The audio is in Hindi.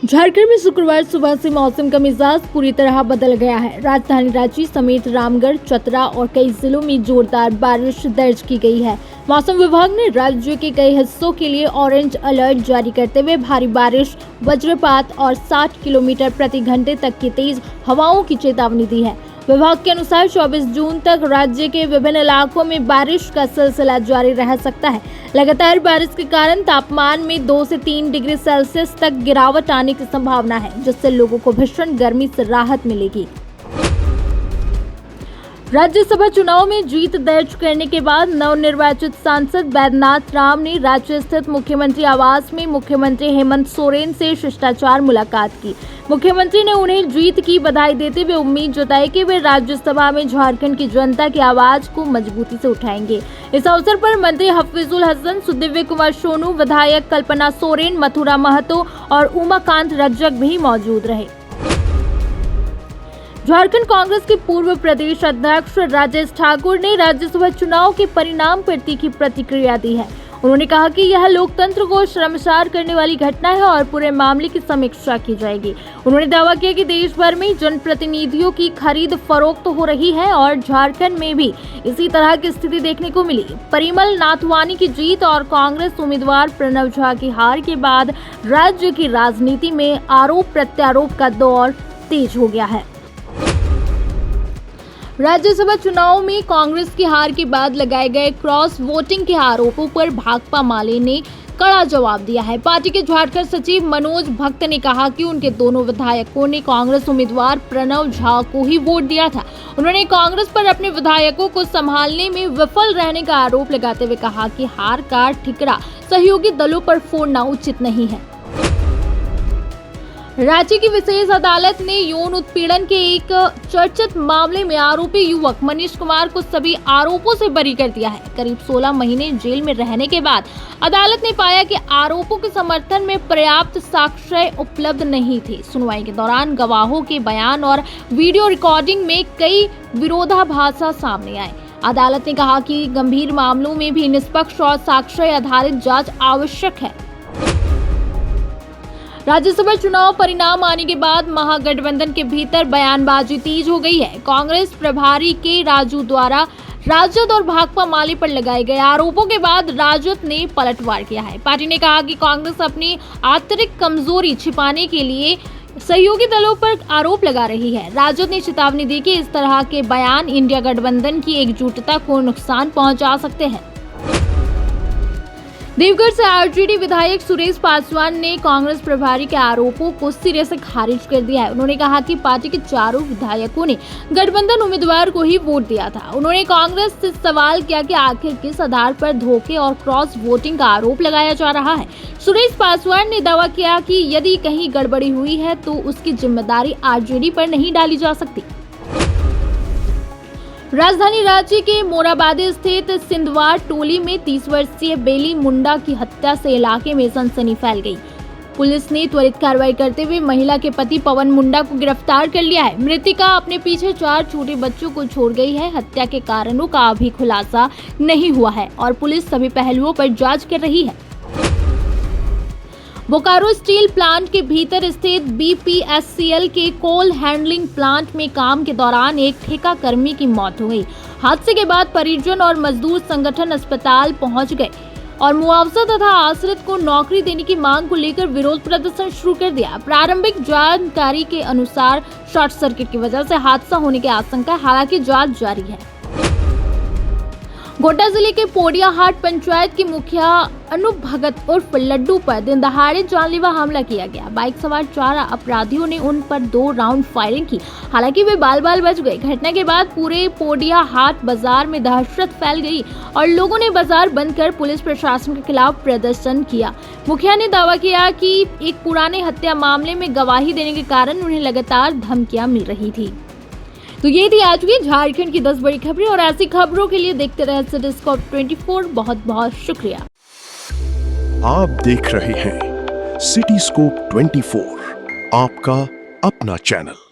झारखंड में शुक्रवार सुबह से मौसम का मिजाज पूरी तरह बदल गया है। राजधानी रांची समेत रामगढ़, चतरा और कई जिलों में जोरदार बारिश दर्ज की गई है। मौसम विभाग ने राज्य के कई हिस्सों के लिए ऑरेंज अलर्ट जारी करते हुए भारी बारिश, वज्रपात और 60 किलोमीटर प्रति घंटे तक की तेज हवाओं की चेतावनी दी है। विभाग के अनुसार 24 जून तक राज्य के विभिन्न इलाकों में बारिश का सिलसिला जारी रह सकता है। लगातार बारिश के कारण तापमान में 2 से 3 डिग्री सेल्सियस तक गिरावट आने की संभावना है, जिससे लोगों को भीषण गर्मी से राहत मिलेगी। राज्यसभा चुनाव में जीत दर्ज करने के बाद नवनिर्वाचित सांसद बैद्यनाथ राम ने राज्य स्थित मुख्यमंत्री आवास में मुख्यमंत्री हेमंत सोरेन से शिष्टाचार मुलाकात की। मुख्यमंत्री ने उन्हें जीत की बधाई देते हुए उम्मीद जताई कि वे राज्यसभा में झारखंड की जनता की आवाज को मजबूती से उठाएंगे। इस अवसर पर मंत्री हफीजुल हसन, सुदिव्य कुमार सोनू, विधायक कल्पना सोरेन, मथुरा महतो और उमाकांत रज्जक भी मौजूद रहे। झारखंड कांग्रेस के पूर्व प्रदेश अध्यक्ष राजेश ठाकुर ने राज्यसभा चुनाव के परिणाम पर तीखी प्रतिक्रिया दी है। उन्होंने कहा कि यह लोकतंत्र को शर्मसार करने वाली घटना है और पूरे मामले की समीक्षा की जाएगी। उन्होंने दावा किया कि देश भर में जनप्रतिनिधियों की खरीद फरोख्त हो रही है और झारखंड में भी इसी तरह की स्थिति देखने को मिली। परिमल नाथवानी की जीत और कांग्रेस उम्मीदवार प्रणव झा की हार के बाद राज्य की राजनीति में आरोप प्रत्यारोप का दौर तेज हो गया है। राज्यसभा चुनाव में कांग्रेस की हार के बाद लगाए गए क्रॉस वोटिंग के आरोपों पर भाकपा माले ने कड़ा जवाब दिया है। पार्टी के झारखंड सचिव मनोज भक्त ने कहा कि उनके दोनों विधायकों ने कांग्रेस उम्मीदवार प्रणव झा को ही वोट दिया था। उन्होंने कांग्रेस पर अपने विधायकों को संभालने में विफल रहने का आरोप लगाते हुए कहा कि हार का ठिकरा सहयोगी दलों पर फोड़ना उचित नहीं है। रांची की विशेष अदालत ने यौन उत्पीड़न के एक चर्चित मामले में आरोपी युवक मनीष कुमार को सभी आरोपों से बरी कर दिया है। करीब 16 महीने जेल में रहने के बाद अदालत ने पाया कि आरोपों के समर्थन में पर्याप्त साक्ष्य उपलब्ध नहीं थे। सुनवाई के दौरान गवाहों के बयान और वीडियो रिकॉर्डिंग में कई विरोधाभास सामने आए। अदालत ने कहा कि गंभीर मामलों में भी निष्पक्ष और साक्ष्य आधारित जांच आवश्यक है। राज्यसभा चुनाव परिणाम आने के बाद महागठबंधन के भीतर बयानबाजी तेज हो गई है। कांग्रेस प्रभारी के राजू द्वारा राजद और भाकपा माले पर लगाए गए आरोपों के बाद राजद ने पलटवार किया है। पार्टी ने कहा कि कांग्रेस अपनी आंतरिक कमजोरी छिपाने के लिए सहयोगी दलों पर आरोप लगा रही है। राजद ने चेतावनी दी कि इस तरह के बयान इंडिया गठबंधन की एकजुटता को नुकसान पहुंचा सकते हैं। देवघर से आरजेडी विधायक सुरेश पासवान ने कांग्रेस प्रभारी के आरोपों को सिरे से खारिज कर दिया है। उन्होंने कहा कि पार्टी के चारों विधायकों ने गठबंधन उम्मीदवार को ही वोट दिया था। उन्होंने कांग्रेस से सवाल किया कि आखिर किस आधार पर धोखे और क्रॉस वोटिंग का आरोप लगाया जा रहा है। सुरेश पासवान ने दावा किया कि यदि कहीं गड़बड़ी हुई है तो उसकी जिम्मेदारी आरजेडी पर नहीं डाली जा सकती। राजधानी रांची के मोराबादी स्थित सिंधवार टोली में 30 वर्षीय बेली मुंडा की हत्या से इलाके में सनसनी फैल गई। पुलिस ने त्वरित कार्रवाई करते हुए महिला के पति पवन मुंडा को गिरफ्तार कर लिया है। मृतका अपने पीछे 4 छोटे बच्चों को छोड़ गई है। हत्या के कारणों का अभी खुलासा नहीं हुआ है और पुलिस सभी पहलुओं पर जांच कर रही है। बोकारो स्टील प्लांट के भीतर स्थित बीपीएससीएल के कोल हैंडलिंग प्लांट में काम के दौरान एक ठेका कर्मी की मौत हो गई। हादसे के बाद परिजन और मजदूर संगठन अस्पताल पहुंच गए और मुआवजा तथा आश्रित को नौकरी देने की मांग को लेकर विरोध प्रदर्शन शुरू कर दिया। प्रारंभिक जानकारी के अनुसार शॉर्ट सर्किट की वजह से हादसा होने की आशंका, हालांकि जांच जारी है। गोड्डा जिले के पोडियाहाट पंचायत की मुखिया अनूप भगत उर्फ लड्डू पर दिन दहाड़े जानलेवा हमला किया गया। बाइक सवार 4 अपराधियों ने उन पर 2 राउंड फायरिंग की, हालांकि वे बाल बाल बच गए। घटना के बाद पूरे पोडियाहाट बाजार में दहशत फैल गई और लोगों ने बाजार बंद कर पुलिस प्रशासन के खिलाफ प्रदर्शन किया। मुखिया ने दावा किया कि एक पुराने हत्या मामले में गवाही देने के कारण उन्हें लगातार धमकियां मिल रही थी। तो ये थी आज की झारखंड की 10 बड़ी खबरें और ऐसी खबरों के लिए देखते रहे सिटीस्कोप 24। बहुत बहुत शुक्रिया। आप देख रहे हैं सिटीस्कोप 24, आपका अपना चैनल।